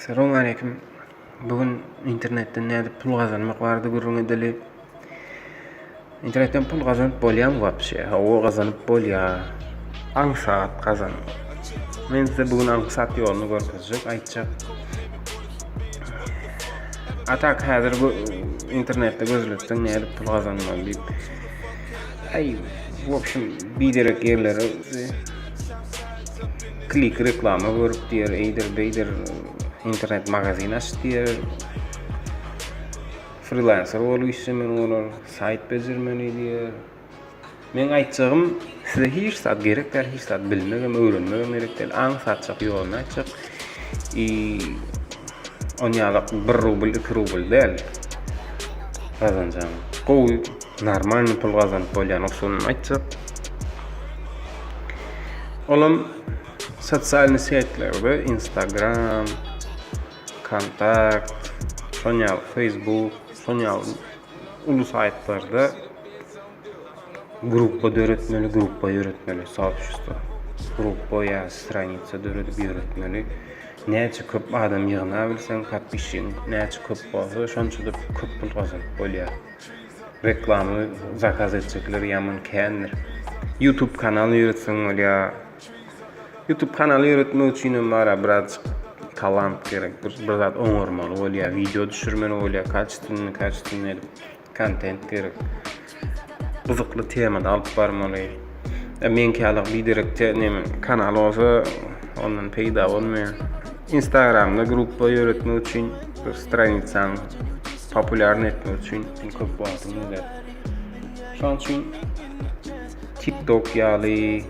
Assalamu alaykum. Bugün internetden näde pul gazanmak bardy gurrun edeli. İnternetten pul gazanyp bolýarmy wapşy? O gazanyp bolýar. Aň saat gazan. Men size bugün aň saat ýoluny görkezjek, aýtjak. Atak häzir bu internetde gözlekden näde pul gazanmak diýip. Bu opşym biderek ýerlere klik reklama görüp diýer, eýdir internet magazin açdyr. Freelancer bolup işlemeli bolar, sayt bezirmeli diýer. Men aýtjagym, size hiç saat gerekler, hiç saat bilmegem, öwrenmegem gerekler. Aň satjak ýoluny aýtjak. On ýalyk 1 rubl, 2 rubl däl gazanjam. Gowy normal pul gazanyp bolýan usulyny aýtjak. Olam sosial setlerde Instagram, Kontakt, soňal Facebook, soňal ulu saytlarda gruppa öğretmeli, soобщество. Gruppa ýa stranitsa döredip öğretmeli. Näçe köp adam ýygyna bilsen, katpişin, näçe köp bolsa, şonça da köp pul gazanyp bolýar. Reklamy zakaz etjekler ýaman kändir. YouTube kanaly ýöretseň bolýar. YouTube kanaly ýöretmek üçin biraz talant gerek, bir zat oňarmaly bolýar, video düşürmeli bolýar, kaçtynly content gerek. Gyzykly temada alyp barmaly. Menki alyk biderekde kanal bolsa, ondan peýda bolmaýar. Instagramda gruppa ýöretmek üçin, bir stranitsaň popularny etmek üçin köp wagtyny eder. Şoň üçin TikTok ýaly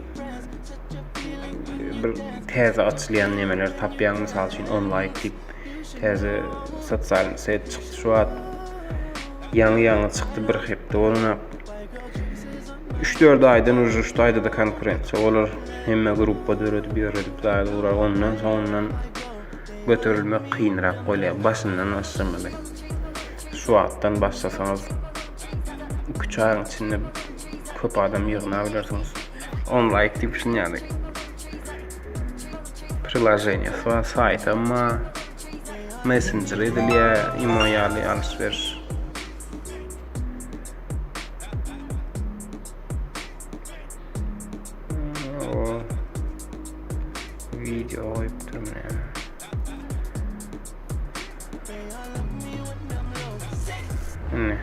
bir täze açylýan nemeler tapýan, mysal üçin online tip täze sosial set çykdy şu wagt. Ýaňy çykdy bir hepde bolana 3-4 aýdan uzy 3 aýda da konkurensiýa bolar. Hemme gruppa döredip daýy urar, ondan soňdan göterilmek kynrak bolýar. Başyndan başlamaly. Şu wagtdan başlasaňyz 3 aýyň içinde köp adam ýygyna bilersiňiz. Online tip şunýaly. Приложениýasy var, saytama, Messenger edilýär, imo ýaly alşveriş. Video koyup durmaya. Ne?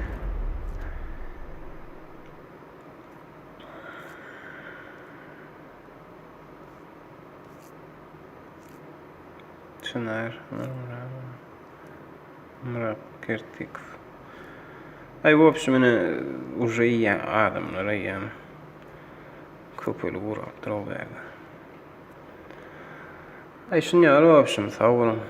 Çınar, Murat Kertikov. В общем, уже я adamlara yani köpeli vurup durabäga. Şunýar, в общем, sağ olun.